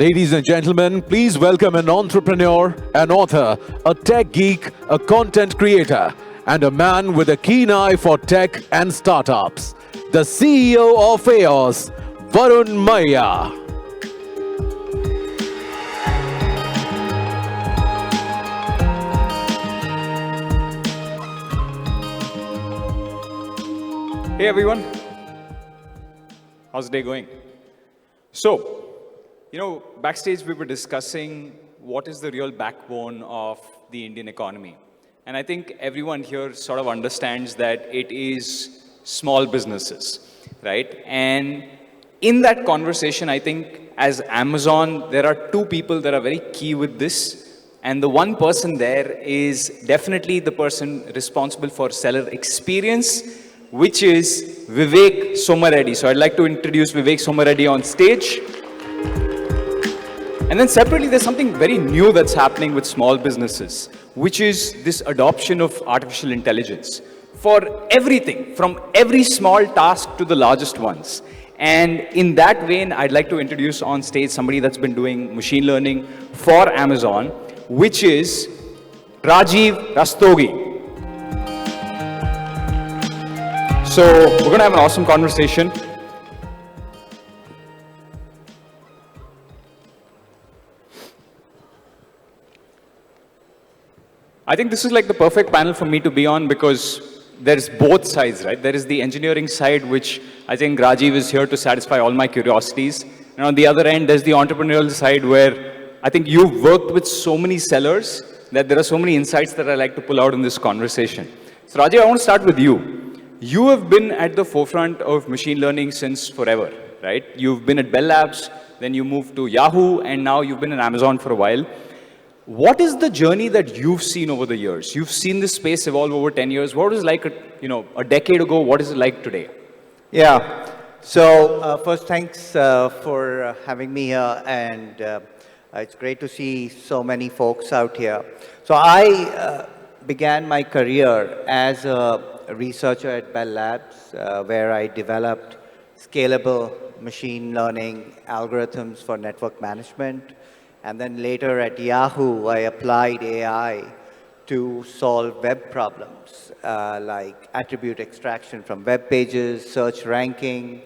Ladies and gentlemen, please welcome an entrepreneur, an author, a tech geek, a content creator, and a man with a keen eye for tech and startups. The CEO of AOS, Varun Maya. Hey everyone, how's the day going? Backstage we were discussing what is the real backbone of the Indian economy. And I think everyone here sort of understands that it is small businesses, right? And in that conversation, I think as Amazon, there are two people that are very key with this. And the one person there is definitely the person responsible for seller experience, which is Vivek Somareddy. So I'd like to introduce Vivek Somareddy on stage. And then separately, there's something very new that's happening with small businesses, which is this adoption of artificial intelligence for everything, from every small task to the largest ones. And in that vein, I'd like to introduce on stage somebody that's been doing machine learning for Amazon, which is Rajiv Rastogi. So we're going to have an awesome conversation. I think this is like the perfect panel for me to be on because there's both sides, right? There is the engineering side, which I think Rajiv is here to satisfy all my curiosities. And on the other end, there's the entrepreneurial side where I think you've worked with so many sellers that there are so many insights that I like to pull out in this conversation. So Rajiv, I want to start with you. You have been at the forefront of machine learning since forever, right? You've been at Bell Labs, then you moved to Yahoo, and now you've been at Amazon for a while. What is the journey that you've seen over the years? You've seen this space evolve over 10 years. What was it like, a decade ago? What is it like today? Yeah. So first, thanks for having me here, and it's great to see so many folks out here. So I began my career as a researcher at Bell Labs, where I developed scalable machine learning algorithms for network management. And then later at Yahoo, I applied AI to solve web problems like attribute extraction from web pages, search ranking,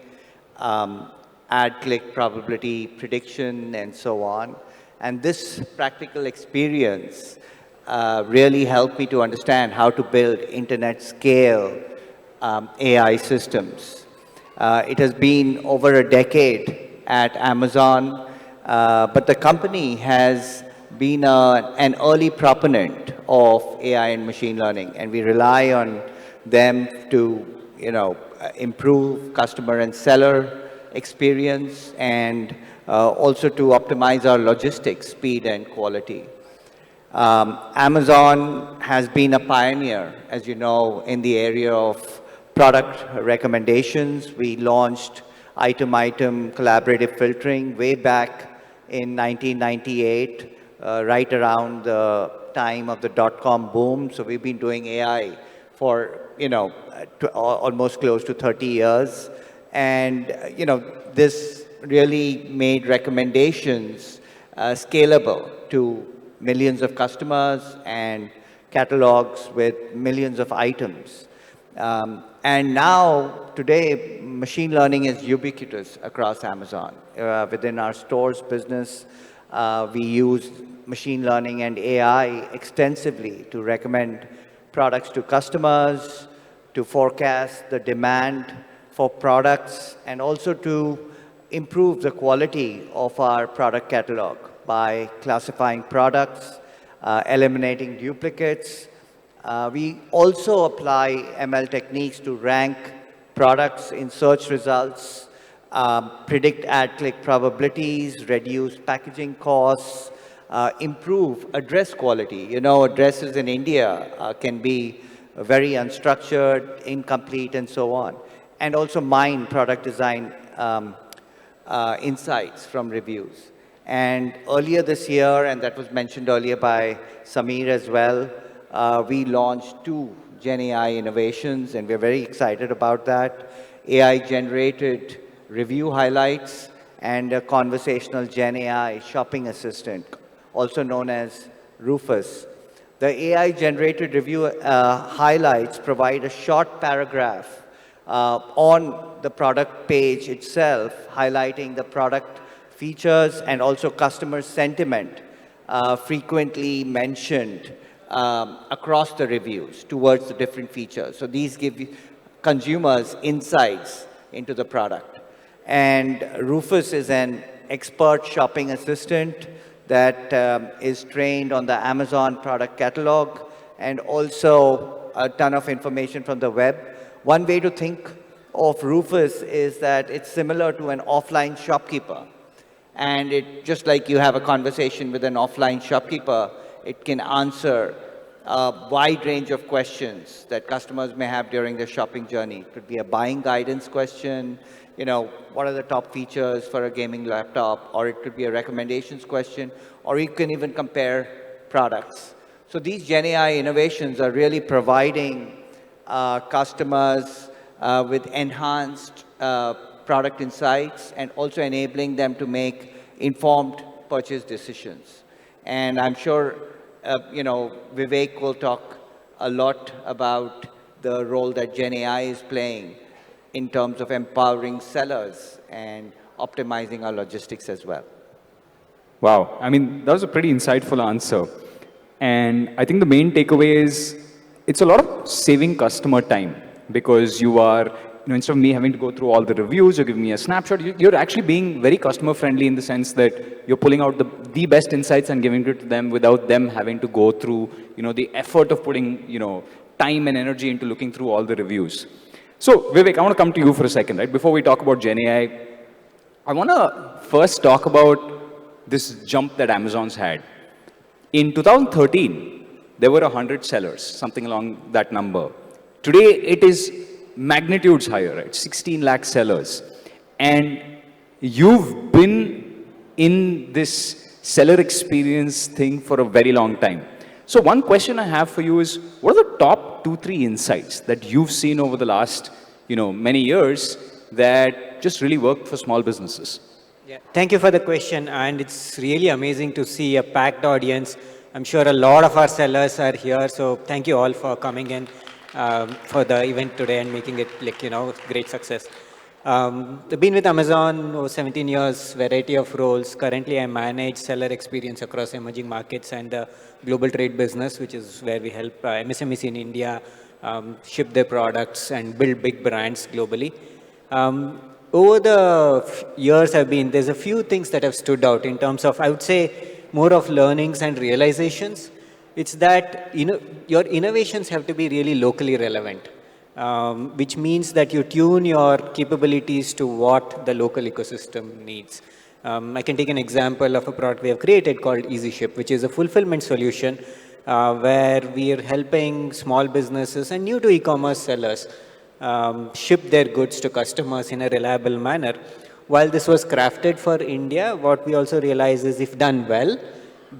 ad click probability prediction, and so on. And this practical experience really helped me to understand how to build internet scale AI systems. It has been over a decade at Amazon. But the company has been an early proponent of AI and machine learning, and we rely on them to, improve customer and seller experience, and also to optimize our logistics, speed and quality. Amazon has been a pioneer, as you know, in the area of product recommendations. We launched item-item collaborative filtering way back in 1998, right around the time of the dot-com boom. So we've been doing AI for, almost close to 30 years. And, this really made recommendations scalable to millions of customers and catalogs with millions of items. And now, today, machine learning is ubiquitous across Amazon. Within our stores business, we use machine learning and AI extensively to recommend products to customers, to forecast the demand for products, and also to improve the quality of our product catalog by classifying products, eliminating duplicates. We also apply ML techniques to rank products in search results, predict ad click probabilities, reduce packaging costs, improve address quality. Addresses in India can be very unstructured, incomplete, and so on. And also mine product design insights from reviews. And earlier this year, and that was mentioned earlier by Samir as well, we launched 2 Gen AI innovations, and we're very excited about that. AI-generated review highlights and a conversational Gen AI shopping assistant, also known as Rufus. The AI-generated review highlights provide a short paragraph on the product page itself, highlighting the product features and also customer sentiment frequently mentioned across the reviews towards the different features. So these give consumers insights into the product. And Rufus is an expert shopping assistant that is trained on the Amazon product catalog and also a ton of information from the web. One way to think of Rufus is that it's similar to an offline shopkeeper. And it, just like you have a conversation with an offline shopkeeper, it can answer a wide range of questions that customers may have during their shopping journey. It could be a buying guidance question, what are the top features for a gaming laptop, or it could be a recommendations question, or you can even compare products. So these Gen AI innovations are really providing customers with enhanced product insights and also enabling them to make informed purchase decisions. And I'm sure, Vivek will talk a lot about the role that Gen AI is playing in terms of empowering sellers and optimizing our logistics as well. Wow. I mean, that was a pretty insightful answer. And I think the main takeaway is it's a lot of saving customer time because you are, instead of me having to go through all the reviews, you're giving me a snapshot, you're actually being very customer friendly in the sense that you're pulling out the best insights and giving it to them without them having to go through, the effort of putting, time and energy into looking through all the reviews. So, Vivek, I want to come to you for a second, right? Before we talk about Gen AI, I want to first talk about this jump that Amazon's had. In 2013, there were 100 sellers, something along that number. Today, it is magnitudes higher, right? 16 lakh sellers. And you've been in this seller experience thing for a very long time. So one question I have for you is, what are the top 2-3 insights that you've seen over the last, many years that just really worked for small businesses? Yeah, thank you for the question. And it's really amazing to see a packed audience. I'm sure a lot of our sellers are here. So thank you all for coming in for the event today and making it great success. I've been with Amazon over 17 years, variety of roles. Currently, I manage seller experience across emerging markets and the global trade business, which is where we help MSMEs in India ship their products and build big brands globally. Over the years there's a few things that have stood out in terms of, I would say, more of learnings and realizations. It's that your innovations have to be really locally relevant. Which means that you tune your capabilities to what the local ecosystem needs. I can take an example of a product we have created called Easy Ship, which is a fulfillment solution where we are helping small businesses and new to e-commerce sellers ship their goods to customers in a reliable manner. While this was crafted for India, what we also realize is if done well,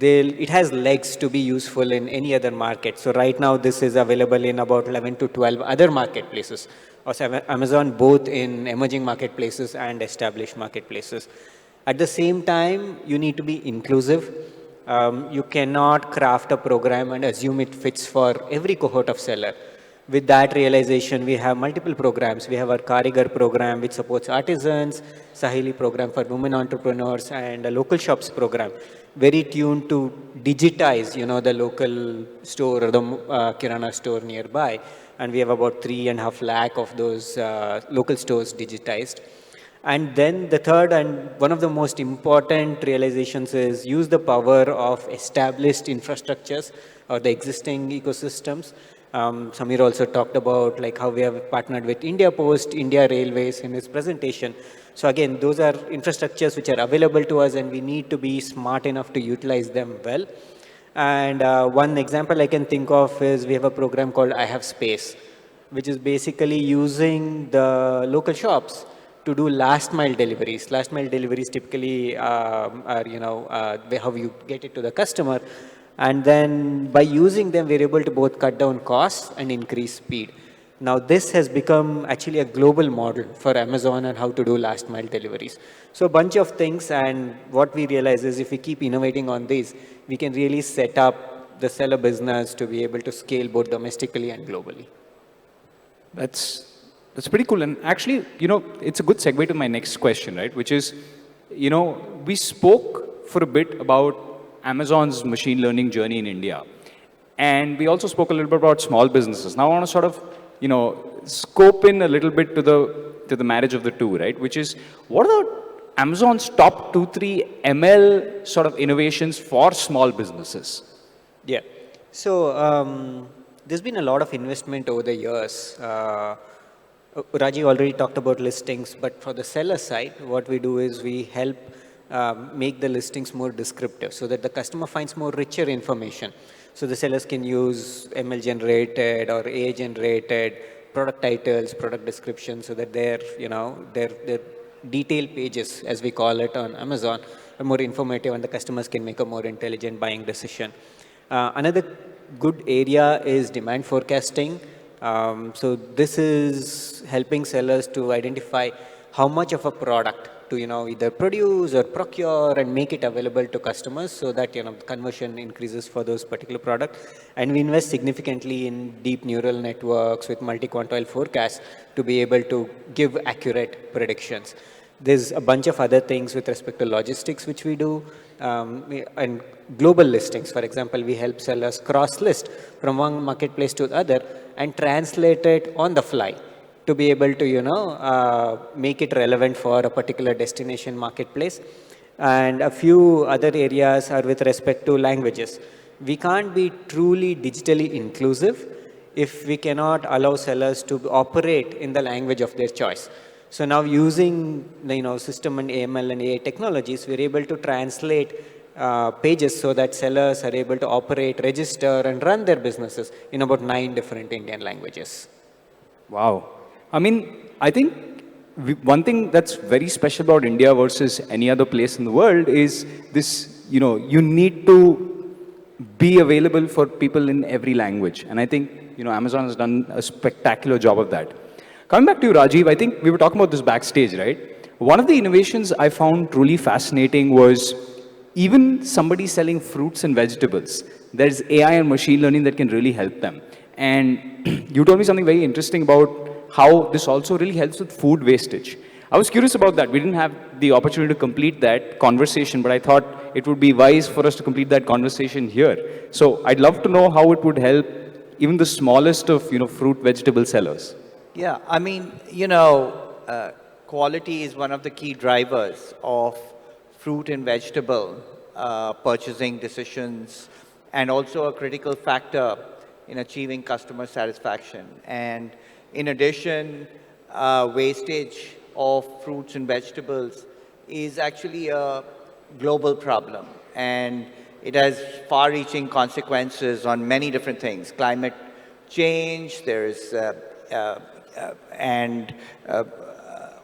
it has legs to be useful in any other market. So right now, this is available in about 11 to 12 other marketplaces of Amazon, both in emerging marketplaces and established marketplaces. At the same time, you need to be inclusive. You cannot craft a program and assume it fits for every cohort of seller. With that realization, we have multiple programs. We have our Karigar program, which supports artisans, Sahili program for women entrepreneurs, and a local shops program, very tuned to digitize, the local store or the Kirana store nearby. And we have about 3.5 lakh of those local stores digitized. And then the third and one of the most important realizations is use the power of established infrastructures or the existing ecosystems. Samir also talked about how we have partnered with India Post, India Railways in his presentation. So again, those are infrastructures which are available to us and we need to be smart enough to utilize them well. And one example I can think of is we have a program called I Have Space, which is basically using the local shops to do last mile deliveries. Last mile deliveries typically are, how you get it to the customer. And then by using them, we're able to both cut down costs and increase speed. Now this has become actually a global model for Amazon and how to do last mile deliveries. So a bunch of things, and what we realize is if we keep innovating on these, we can really set up the seller business to be able to scale both domestically and globally. That's pretty cool. And actually, it's a good segue to my next question, right? Which is, we spoke for a bit about Amazon's machine learning journey in India. And we also spoke a little bit about small businesses. Now I want to sort of, scope in a little bit to the marriage of the two, right? Which is, what are Amazon's top 2, 3 ML sort of innovations for small businesses? Yeah. So there's been a lot of investment over the years. Raji already talked about listings, but for the seller side, what we do is we help make the listings more descriptive so that the customer finds more richer information. So the sellers can use ML generated or AI generated product titles, product descriptions, so that their detailed pages, as we call it on Amazon, are more informative and the customers can make a more intelligent buying decision. Another good area is demand forecasting. So this is helping sellers to identify how much of a product to either produce or procure and make it available to customers so that conversion increases for those particular products. And we invest significantly in deep neural networks with multi-quantile forecasts to be able to give accurate predictions. There's a bunch of other things with respect to logistics which we do, and global listings. For example, we help sellers cross-list from one marketplace to the other and translate it on the fly to be able to, make it relevant for a particular destination marketplace. And a few other areas are with respect to languages. We can't be truly digitally inclusive if we cannot allow sellers to operate in the language of their choice. So now using system and AML and AI technologies, we're able to translate pages so that sellers are able to operate, register, and run their businesses in about 9 different Indian languages. Wow. I mean, I think one thing that's very special about India versus any other place in the world is this, you need to be available for people in every language. And I think, Amazon has done a spectacular job of that. Coming back to you, Rajiv, I think we were talking about this backstage, right? One of the innovations I found truly fascinating was even somebody selling fruits and vegetables. There's AI and machine learning that can really help them. And you told me something very interesting about how this also really helps with food wastage. I was curious about that. We didn't have the opportunity to complete that conversation, but I thought it would be wise for us to complete that conversation here. So I'd love to know how it would help even the smallest of, fruit, vegetable sellers. Yeah, I mean, quality is one of the key drivers of fruit and vegetable purchasing decisions, and also a critical factor in achieving customer satisfaction. And in addition, wastage of fruits and vegetables is actually a global problem, and it has far-reaching consequences on many different things. Climate change, there's and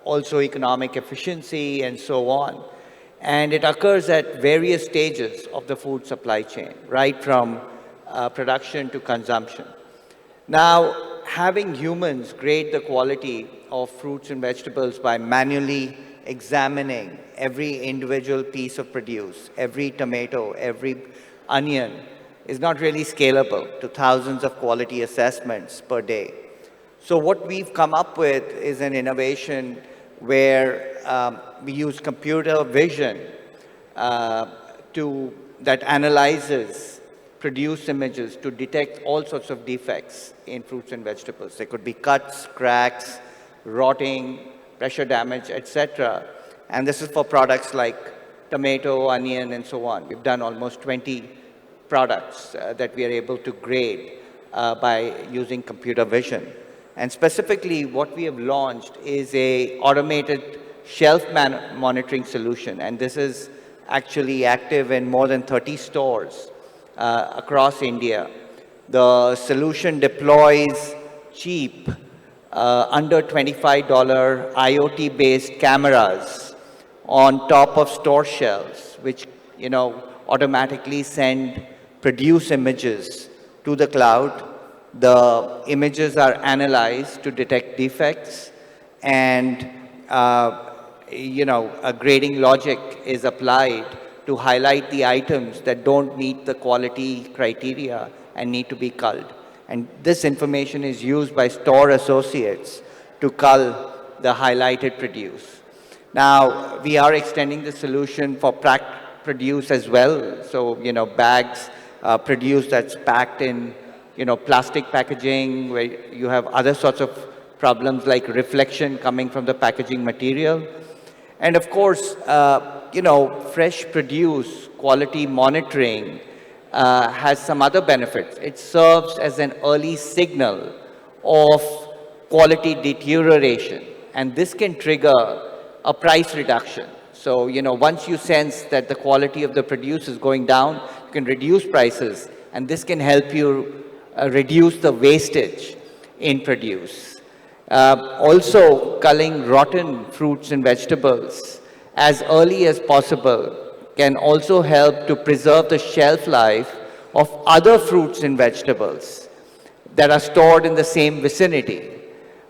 also economic efficiency and so on. And it occurs at various stages of the food supply chain, right from production to consumption. Now, having humans grade the quality of fruits and vegetables by manually examining every individual piece of produce, every tomato, every onion, is not really scalable to thousands of quality assessments per day. So what we've come up with is an innovation where we use computer vision that analyzes produce images to detect all sorts of defects in fruits and vegetables. There could be cuts, cracks, rotting, pressure damage, etc. And this is for products like tomato, onion, and so on. We've done almost 20 products that we are able to grade by using computer vision. And specifically, what we have launched is a automated shelf monitoring solution. And this is actually active in more than 30 stores across India. The solution deploys cheap, under $25 IoT-based cameras on top of store shelves, which automatically send produce images to the cloud The images are analyzed to detect defects, and a grading logic is applied to highlight the items that don't meet the quality criteria and need to be culled. And this information is used by store associates to cull the highlighted produce. Now, we are extending the solution for packed produce as well. So, bags, produce that's packed in, plastic packaging, where you have other sorts of problems like reflection coming from the packaging material. And of course, fresh produce quality monitoring has some other benefits. It serves as an early signal of quality deterioration, and this can trigger a price reduction. So, once you sense that the quality of the produce is going down, you can reduce prices, and this can help you reduce the wastage in produce. Also, culling rotten fruits and vegetables as early as possible can also help to preserve the shelf life of other fruits and vegetables that are stored in the same vicinity,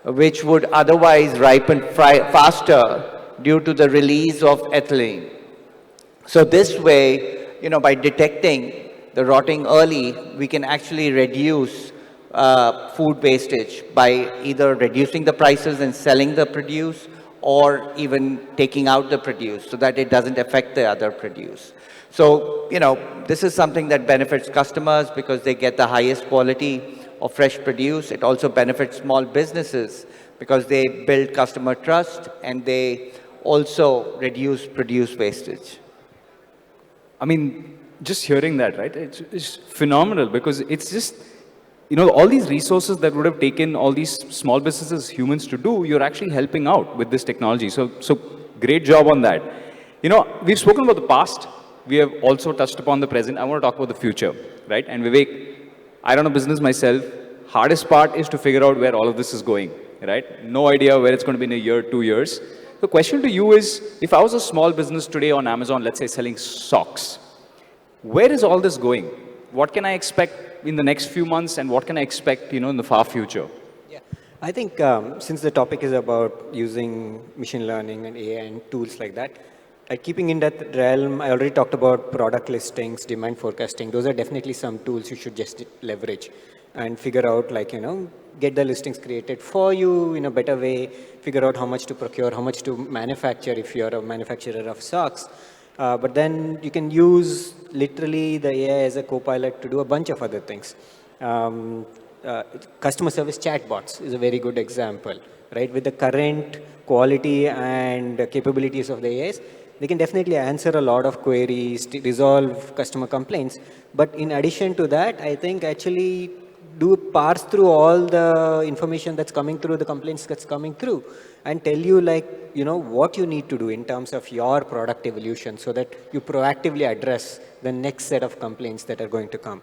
which would otherwise ripen faster due to the release of ethylene. So this way, by detecting the rotting early, we can actually reduce food wastage by either reducing the prices and selling the produce, or even taking out the produce so that it doesn't affect the other produce. So, this is something that benefits customers because they get the highest quality of fresh produce. It also benefits small businesses because they build customer trust and they also reduce produce wastage. I mean, just hearing that, right? It's phenomenal because it's just, all these resources that would have taken all these small businesses, humans to do, you're actually helping out with this technology. So great job on that. We've spoken about the past. We have also touched upon the present. I want to talk about the future, right? And Vivek, I run a business myself. Hardest part is to figure out where all of this is going, right? No idea where it's going to be in a year, 2 years. The question to you is, if I was a small business today on Amazon, let's say selling socks, where is all this going? What can I expect in the next few months, and what can I expect, in the far future? Yeah, I think since the topic is about using machine learning and AI and tools like that, keeping in that realm, I already talked about product listings, demand forecasting. Those are definitely some tools you should just leverage and figure out, get the listings created for you in a better way, figure out how much to procure, how much to manufacture if you're a manufacturer of socks. But then you can use literally the AI as a co-pilot to do a bunch of other things. Customer service chatbots is a very good example, right? With the current quality and capabilities of the AIs, they can definitely answer a lot of queries, resolve customer complaints. But in addition to that, I think actually do parse through all the information that's coming through, the complaints that's coming through, and tell you what you need to do in terms of your product evolution so that you proactively address the next set of complaints that are going to come.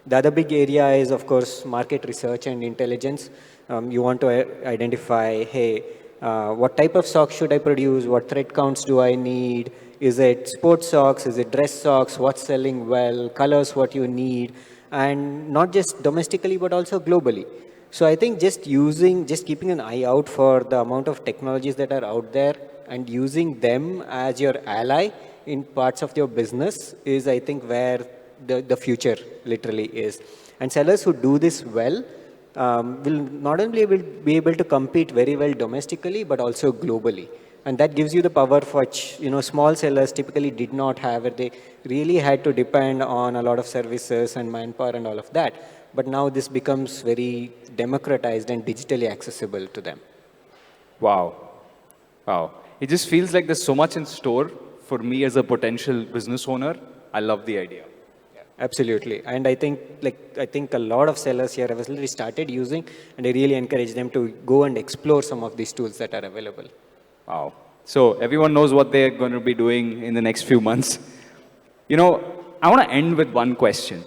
The other big area is, of course, market research and intelligence. You want to identify, hey, what type of socks should I produce? What thread counts do I need? Is it sports socks? Is it dress socks? What's selling well? Colors, what you need? And not just domestically, but also globally. So I think just keeping an eye out for the amount of technologies that are out there and using them as your ally in parts of your business is, I think, where the future literally is. And sellers who do this well will not only be able to compete very well domestically, but also globally. And that gives you the power which, small sellers typically did not have, where they really had to depend on a lot of services and manpower and all of that. But now this becomes very democratized and digitally accessible to them. Wow. Wow. It just feels like there's so much in store for me as a potential business owner. I love the idea. Absolutely. And I think a lot of sellers here have already started using, and I really encourage them to go and explore some of these tools that are available. Wow. So everyone knows what they're going to be doing in the next few months. I want to end with one question.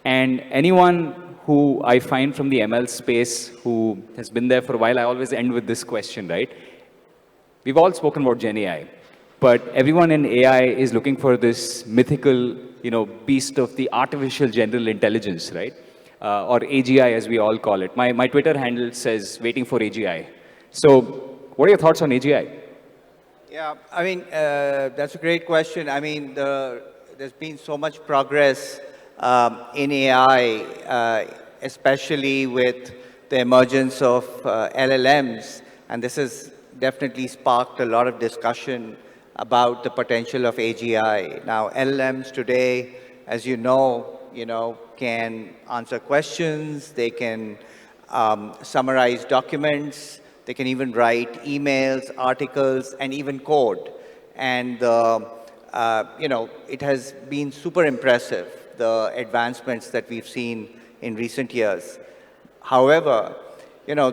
And anyone who I find from the ML space who has been there for a while, I always end with this question, right? We've all spoken about Gen AI, but everyone in AI is looking for this mythical, beast of the artificial general intelligence, right? or AGI as we all call it. My Twitter handle says waiting for AGI. So what are your thoughts on AGI? Yeah, I mean, that's a great question. I mean, there's been so much progress in AI, especially with the emergence of LLMs, and this has definitely sparked a lot of discussion about the potential of AGI. Now, LLMs today, as you know, can answer questions, they can summarize documents, they can even write emails, articles, and even code. And, you know, it has been super impressive, the advancements that we've seen in recent years. However, you know,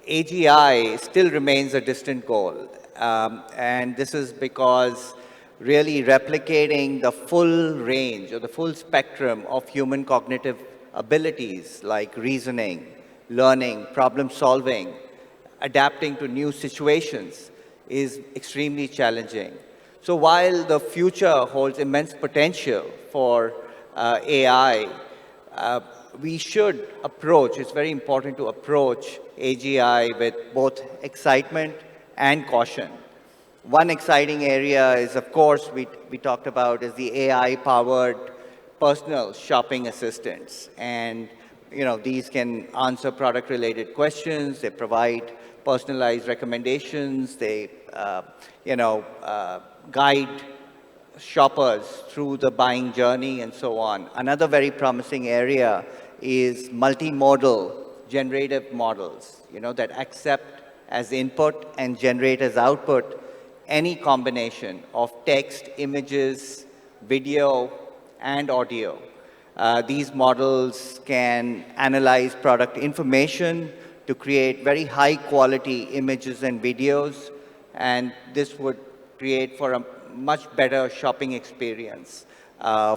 AGI still remains a distant goal. And this is because really replicating the full range or the full spectrum of human cognitive abilities like reasoning, learning, problem solving, adapting to new situations is extremely challenging. So while the future holds immense potential for AI, we should approach, it's very important to approach AGI with both excitement and caution. One exciting area is, of course, we talked about is the AI-powered personal shopping assistants. And, you know, these can answer product-related questions, they provide personalized recommendations, they, you know, guide shoppers through the buying journey and so on. Another very promising area is multimodal generative models, you know, that accept as input and generate as output any combination of text, images, video, and audio. These models can analyze product information to create very high quality images and videos, and this would create for a much better shopping experience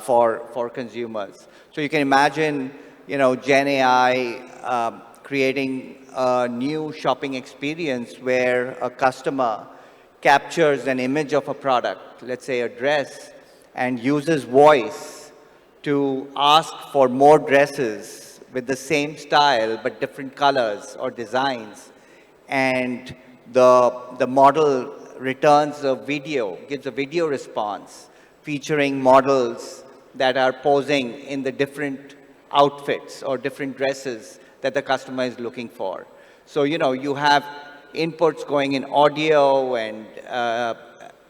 for consumers. So you can imagine, you know, Gen AI creating a new shopping experience where a customer captures an image of a product, let's say a dress, and uses voice to ask for more dresses with the same style but different colors or designs. And the model returns a video, gives a video response featuring models that are posing in the different outfits or different dresses that the customer is looking for. So, you know, you have inputs going in audio and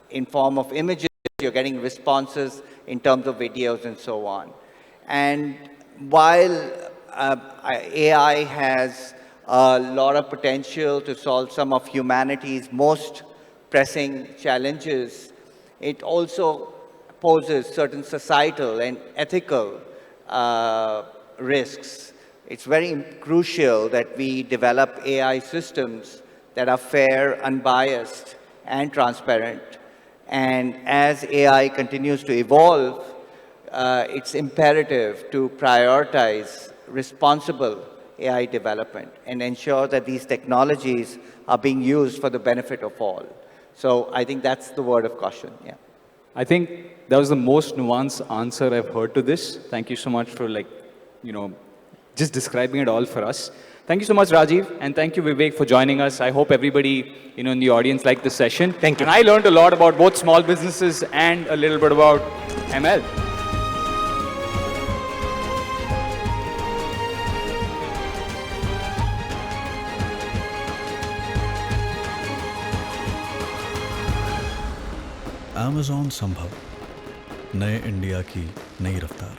in form of images, you're getting responses in terms of videos and so on. And while AI has a lot of potential to solve some of humanity's most pressing challenges, it also poses certain societal and ethical risks. It's very crucial that we develop AI systems that are fair, unbiased, and transparent. And as AI continues to evolve, it's imperative to prioritize responsible AI development and ensure that these technologies are being used for the benefit of all. So I think that's the word of caution, yeah. I think that was the most nuanced answer I've heard to this. Thank you so much for, like, you know, just describing it all for us. Thank you so much, Rajiv, and thank you, Vivek, for joining us. I hope everybody, you know, in the audience liked this session. Thank you. And I learned a lot about both small businesses and a little bit about ML. Amazon Smbhav, नए India की नई रफ्तार।